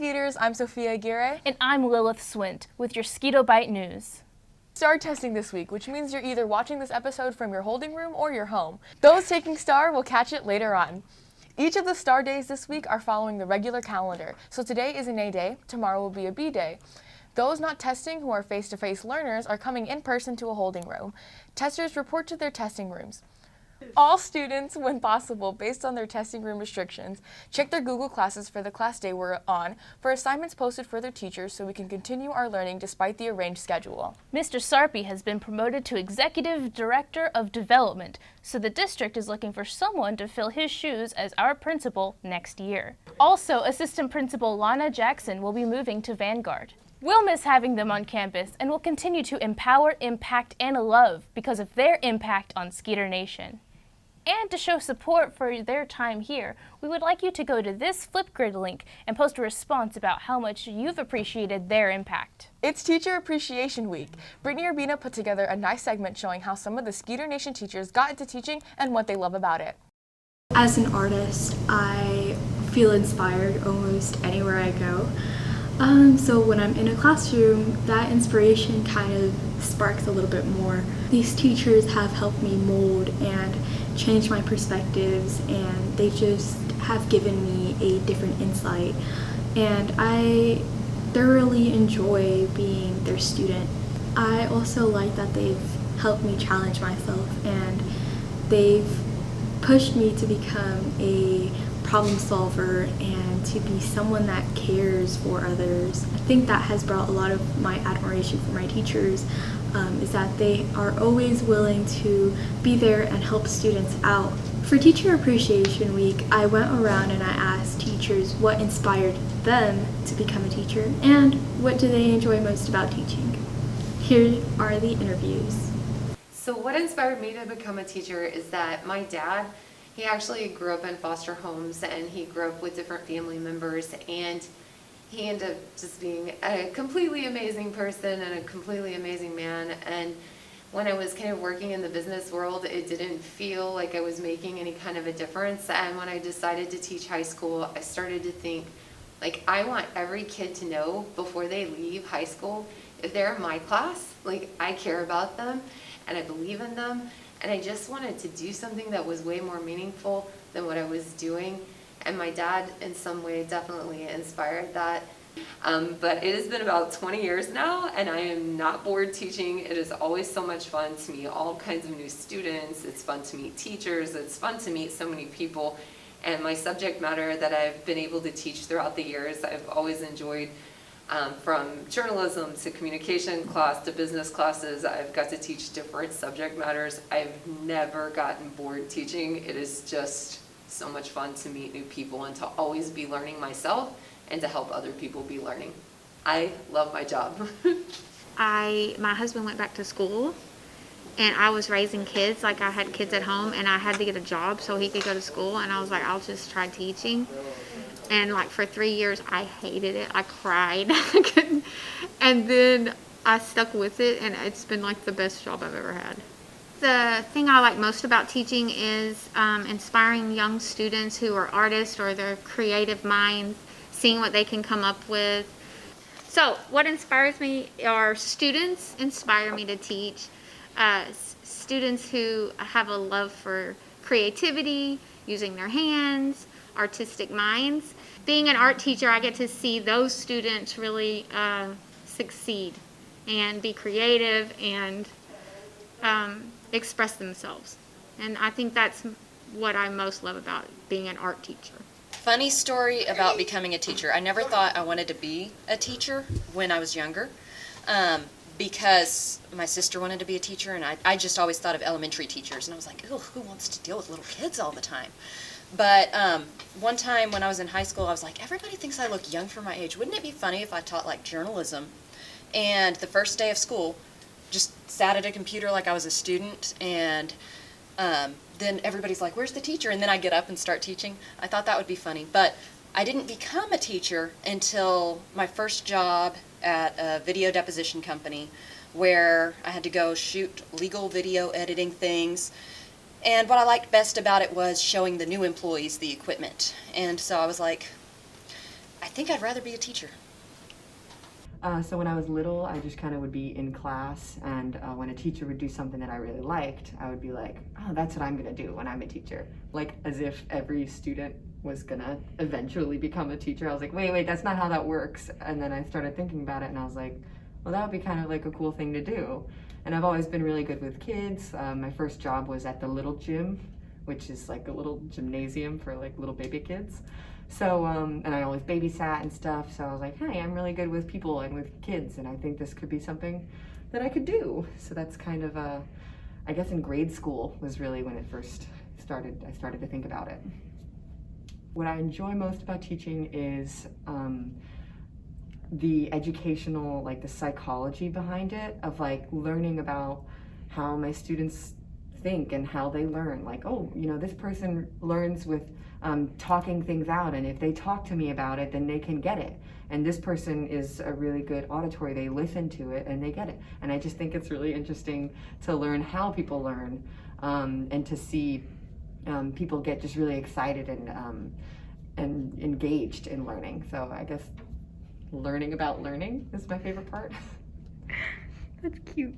Skeeters, I'm Sophia Aguirre. And I'm Lilith Swint with your Skeeto-Byte news. STAAR testing this week, which means you're either watching this episode from your holding room or your home. Those taking STAAR will catch it later on. Each of the STAAR days this week are following the regular calendar. So today is an A day, tomorrow will be a B day. Those not testing who are face-to-face learners are coming in person to a holding room. Testers report to their testing rooms. All students, when possible, based on their testing room restrictions, check their Google Classes for the class day we're on for assignments posted for their teachers so we can continue our learning despite the arranged schedule. Mr. Sarpy has been promoted to Executive Director of Development, so the district is looking for someone to fill his shoes as our principal next year. Also, Assistant Principal Lana Jackson will be moving to Vanguard. We'll miss having them on campus and will continue to empower, impact, and love because of their impact on SkeeterNation. And to show support for their time here, we would like you to go to this Flipgrid link and post a response about how much you've appreciated their impact. It's Teacher Appreciation Week. Brittany Urbina put together a nice segment showing how some of the SkeeterNation teachers got into teaching and what they love about it. As an artist, I feel inspired almost anywhere I go. So when I'm in a classroom, that inspiration kind of sparks a little bit more. These teachers have helped me mold and change my perspectives, and they just have given me a different insight. And I thoroughly enjoy being their student. I also like that they've helped me challenge myself, and they've pushed me to become a problem solver and to be someone that cares for others. I think that has brought a lot of my admiration for my teachers, is that they are always willing to be there and help students out. For Teacher Appreciation Week, I went around and I asked teachers what inspired them to become a teacher and what do they enjoy most about teaching. Here are the interviews. So what inspired me to become a teacher is that my dad, he actually grew up in foster homes and he grew up with different family members, and he ended up just being a completely amazing person and a completely amazing man. And when I was kind of working in the business world, it didn't feel like I was making any kind of a difference. And when I decided to teach high school, I started to think, like, I want every kid to know before they leave high school, if they're in my class, like, I care about them and I believe in them. And I just wanted to do something that was way more meaningful than what I was doing. And my dad, in some way, definitely inspired that. But it has been about 20 years now, and I am not bored teaching. It is always so much fun to meet all kinds of new students. It's fun to meet teachers. It's fun to meet so many people. And my subject matter that I've been able to teach throughout the years, I've always enjoyed. From journalism to communication class to business classes, I've got to teach different subject matters. I've never gotten bored teaching. It is just so much fun to meet new people and to always be learning myself and to help other people be learning. I love my job. My husband went back to school, and I was raising kids. Like, I had kids at home and I had to get a job so he could go to school, and I was like, I'll just try teaching. And like for 3 years, I hated it. I cried. And then I stuck with it, and it's been like the best job I've ever had. The thing I like most about teaching is inspiring young students who are artists or their creative minds, seeing what they can come up with. So what inspires me are students inspire me to teach. Students who have a love for creativity, using their hands, artistic minds. Being an art teacher, I get to see those students really succeed and be creative and express themselves. And I think that's what I most love about being an art teacher. Funny story about becoming a teacher. I never thought I wanted to be a teacher when I was younger, because my sister wanted to be a teacher, and I just always thought of elementary teachers, and I was like, ew, who wants to deal with little kids all the time? But one time when I was in high school, I was like, everybody thinks I look young for my age. Wouldn't it be funny if I taught like journalism? And the first day of school, just sat at a computer like I was a student, and then everybody's like, where's the teacher? And then I get up and start teaching. I thought that would be funny. But I didn't become a teacher until my first job at a video deposition company, where I had to go shoot legal video editing things. And what I liked best about it was showing the new employees the equipment. And so I was like, I think I'd rather be a teacher. So when I was little, I just kind of would be in class, and when a teacher would do something that I really liked, I would be like, oh, that's what I'm gonna do when I'm a teacher. Like, as if every student was gonna eventually become a teacher. I was like, wait, that's not how that works. And then I started thinking about it, and I was like, well, that would be kind of like a cool thing to do. And I've always been really good with kids. My first job was at the Little Gym, which is like a little gymnasium for like little baby kids. So, and I always babysat and stuff, so I was like, hey, I'm really good with people and with kids, and I think this could be something that I could do. So that's kind of, I guess in grade school was really when it first started, I started to think about it. What I enjoy most about teaching is the educational, like the psychology behind it, of like learning about how my students think and how they learn. Like, oh, you know, this person learns with talking things out, and if they talk to me about it, then they can get it. And this person is a really good auditory, they listen to it and they get it. And I just think it's really interesting to learn how people learn, and to see people get just really excited and engaged in learning. So I guess learning about learning is my favorite part. That's cute.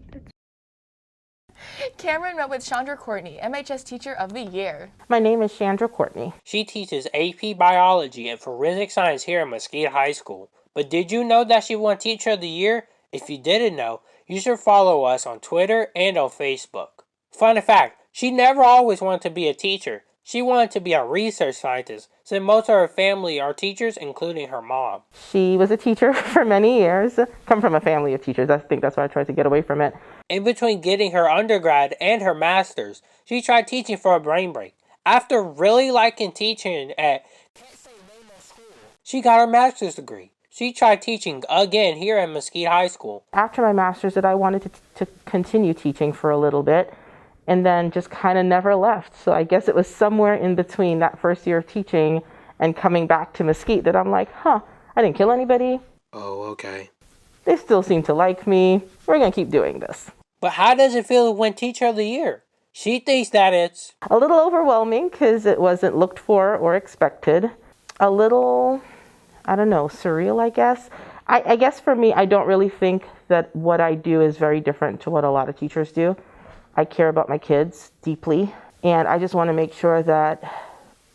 Cameron met with Chandra Courtney, MHS Teacher of the Year. My name is Chandra Courtney. She teaches AP Biology and Forensic Science here at Mesquite High School. But did you know that she won Teacher of the Year? If you didn't know, you should follow us on Twitter and on Facebook. Fun fact, she never always wanted to be a teacher. She wanted to be a research scientist, since most of her family are teachers, including her mom. She was a teacher for many years. Come from a family of teachers. I think that's why I tried to get away from it. In between getting her undergrad and her master's, she tried teaching for a brain break. After really liking teaching at she got her master's degree. She tried teaching again here at Mesquite High School. After my master's, I wanted to continue teaching for a little bit, and then just kind of never left. So I guess it was somewhere in between that first year of teaching and coming back to Mesquite that I'm like, I didn't kill anybody. Oh, okay. They still seem to like me. We're going to keep doing this. But how does it feel to win Teacher of the Year? She thinks that it's a little overwhelming because it wasn't looked for or expected. A little, I don't know, surreal, I guess. I guess for me, I don't really think that what I do is very different to what a lot of teachers do. I care about my kids deeply, and I just want to make sure that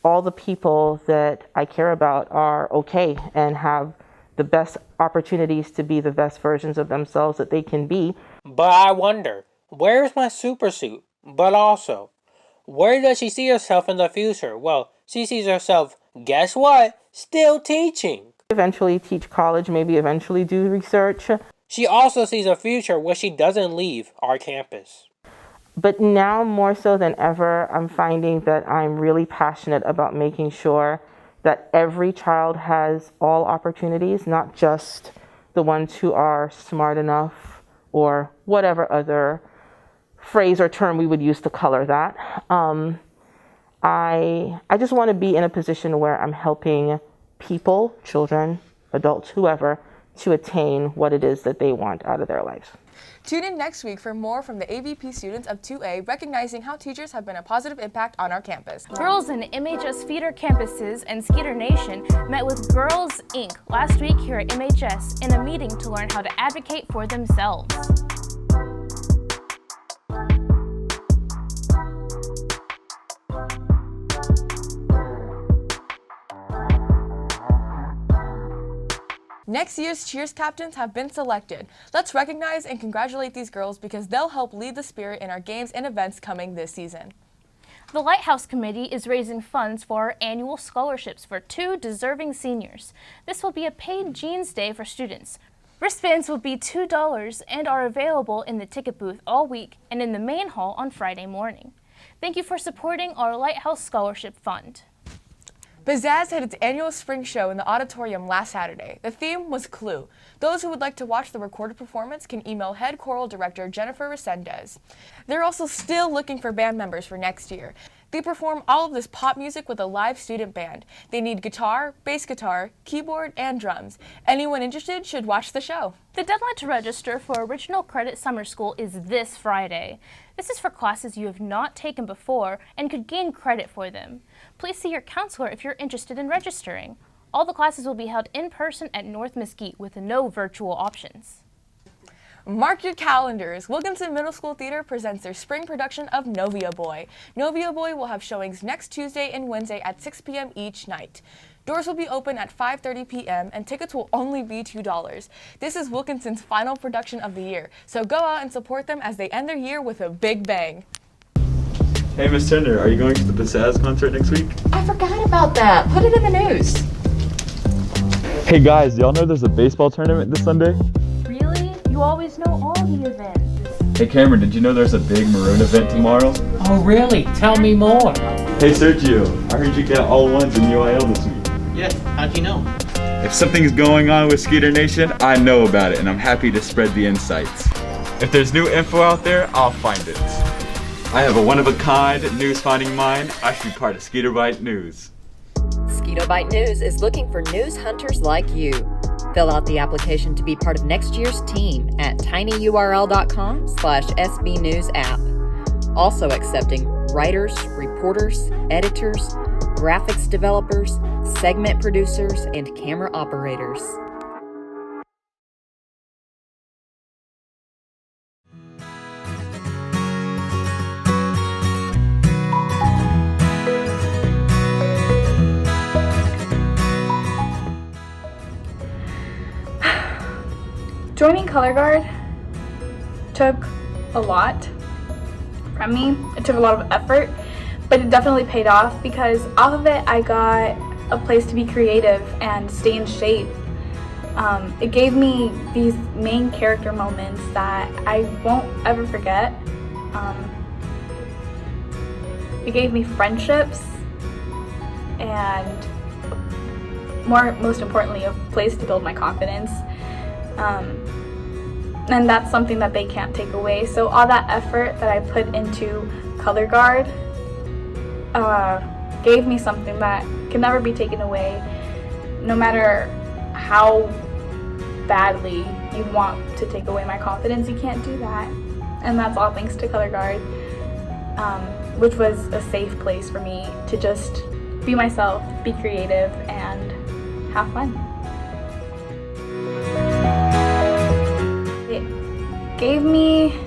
all the people that I care about are okay and have the best opportunities to be the best versions of themselves that they can be. But I wonder, where's my super suit? But also, where does she see herself in the future? Well, she sees herself, guess what? Still teaching. Eventually teach college, maybe eventually do research. She also sees a future where she doesn't leave our campus. But now more so than ever, I'm finding that I'm really passionate about making sure that every child has all opportunities, not just the ones who are smart enough or whatever other phrase or term we would use to color that. I just want to be in a position where I'm helping people, children, adults, whoever, to attain what it is that they want out of their lives. Tune in next week for more from the AVP students of 2A, recognizing how teachers have been a positive impact on our campus. Girls in MHS feeder campuses and SkeeterNation met with Girls Inc. last week here at MHS in a meeting to learn how to advocate for themselves. Next year's Cheers captains have been selected. Let's recognize and congratulate these girls because they'll help lead the spirit in our games and events coming this season. The Lighthouse Committee is raising funds for our annual scholarships for 2 deserving seniors. This will be a paid Jeans Day for students. Wristbands will be $2 and are available in the ticket booth all week and in the main hall on Friday morning. Thank you for supporting our Lighthouse Scholarship Fund. Pizzazz had its annual spring show in the auditorium last Saturday. The theme was Clue. Those who would like to watch the recorded performance can email head choral director Jennifer Resendez. They're also still looking for band members for next year. They perform all of this pop music with a live student band. They need guitar, bass guitar, keyboard, and drums. Anyone interested should watch the show. The deadline to register for Original Credit Summer School is this Friday. This is for classes you have not taken before and could gain credit for them. Please see your counselor if you're interested in registering. All the classes will be held in person at North Mesquite with no virtual options. Mark your calendars. Wilkinson Middle School Theater presents their spring production of Novia Boy. Novia Boy will have showings next Tuesday and Wednesday at 6 p.m. each night. Doors will be open at 5:30 p.m. and tickets will only be $2. This is Wilkinson's final production of the year, so go out and support them as they end their year with a big bang. Hey, Miss Turner, are you going to the Pizzazz concert next week? I forgot about that. Put it in the news. Hey guys, y'all know there's a baseball tournament this Sunday? Really? You always know all the events. Hey Cameron, did you know there's a big maroon event tomorrow? Oh, really? Tell me more. Hey Sergio, I heard you got all ones in UIL this week. Yeah, how'd you know? If something's going on with SkeeterNation, I know about it and I'm happy to spread the insights. If there's new info out there, I'll find it. I have a one-of-a-kind news-finding mind. I should be part of Skeetobyte News. Skeeto-Byte News is looking for news hunters like you. Fill out the application to be part of next year's team at tinyurl.com/sbnewsapp. Also accepting writers, reporters, editors, graphics developers, segment producers, and camera operators. Joining Colorguard took a lot from me. It took a lot of effort, but it definitely paid off because off of it I got a place to be creative and stay in shape. It gave me these main character moments that I won't ever forget. It gave me friendships and most importantly, a place to build my confidence. And that's something that they can't take away. So all that effort that I put into Colorguard gave me something that can never be taken away, no matter how badly you want to take away my confidence. You can't do that. And that's all thanks to Colorguard, which was a safe place for me to just be myself, be creative, and have fun. It gave me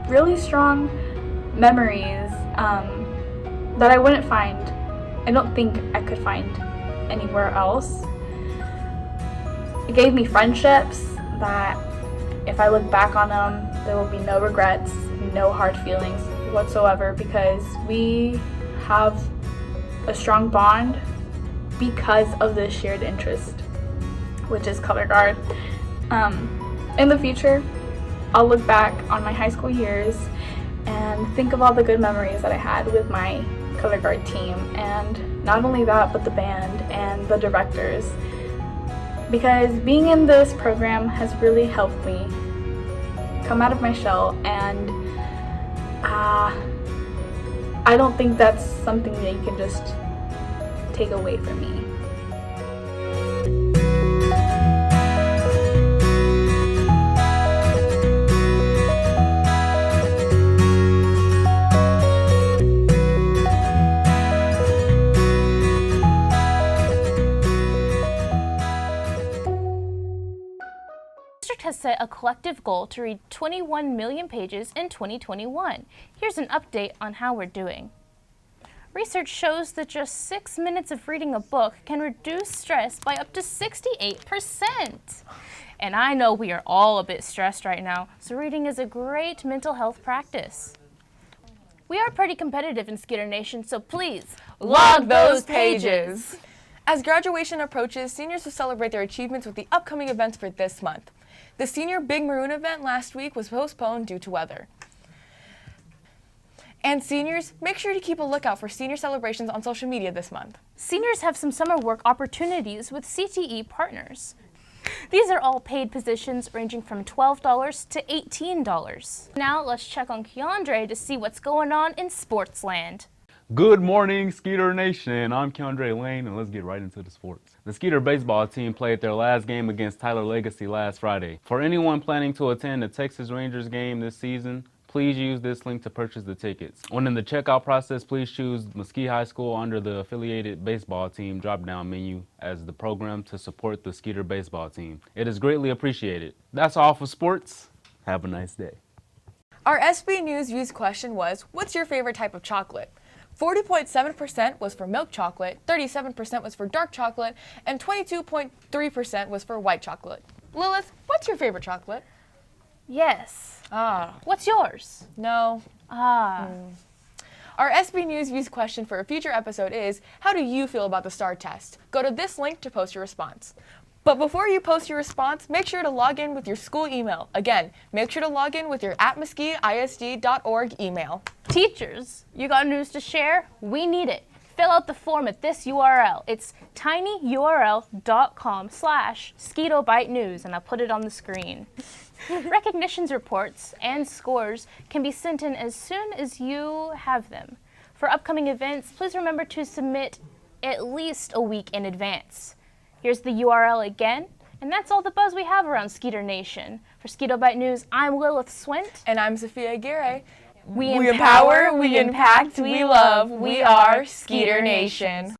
really strong memories that I wouldn't find. I don't think I could find anywhere else. It gave me friendships that if I look back on them, there will be no regrets, no hard feelings whatsoever, because we have a strong bond because of this shared interest, which is Colorguard. In the future, I'll look back on my high school years and think of all the good memories that I had with my Colorguard team, and not only that, but the band and the directors, because being in this program has really helped me come out of my shell, and I don't think that's something that you can just take away from me. Has set a collective goal to read 21 million pages in 2021. Here's an update on how we're doing. Research shows that just 6 minutes of reading a book can reduce stress by up to 68%. And I know we are all a bit stressed right now, so reading is a great mental health practice. We are pretty competitive in SkeeterNation, so please log those pages. As graduation approaches, seniors will celebrate their achievements with the upcoming events for this month. The Senior Big Maroon event last week was postponed due to weather. And seniors, make sure to keep a lookout for senior celebrations on social media this month. Seniors have some summer work opportunities with CTE partners. These are all paid positions ranging from $12 to $18. Now let's check on Keondre to see what's going on in Sportsland. Good morning, Skeeter Nation. I'm Keondre Lane, and let's get right into the sports. The Skeeter baseball team played their last game against Tyler Legacy last Friday. For anyone planning to attend the Texas Rangers game this season, please use this link to purchase the tickets. When in the checkout process, please choose Mesquite High School under the affiliated baseball team drop-down menu as the program to support the Skeeter baseball team. It is greatly appreciated. That's all for sports. Have a nice day. Our SB News Views question was, what's your favorite type of chocolate? 40.7% was for milk chocolate, 37% was for dark chocolate, and 22.3% was for white chocolate. Lilith, what's your favorite chocolate? Yes. What's yours? No. Our SB News Views question for a future episode is, how do you feel about the STAAR test? Go to this link to post your response. But before you post your response, make sure to log in with your school email. Again, make sure to log in with your @mesquiteisd.org email. Teachers, you got news to share? We need it. Fill out the form at this URL. It's tinyurl.com/Skeetobyte news, and I'll put it on the screen. Recognitions reports and scores can be sent in as soon as you have them. For upcoming events, please remember to submit at least a week in advance. Here's the URL again, and that's all the buzz we have around SkeeterNation. For Skeeto-Byte News, I'm Lilith Swint. And I'm Sophia Aguirre. We empower, we impact, we love, we are SkeeterNation.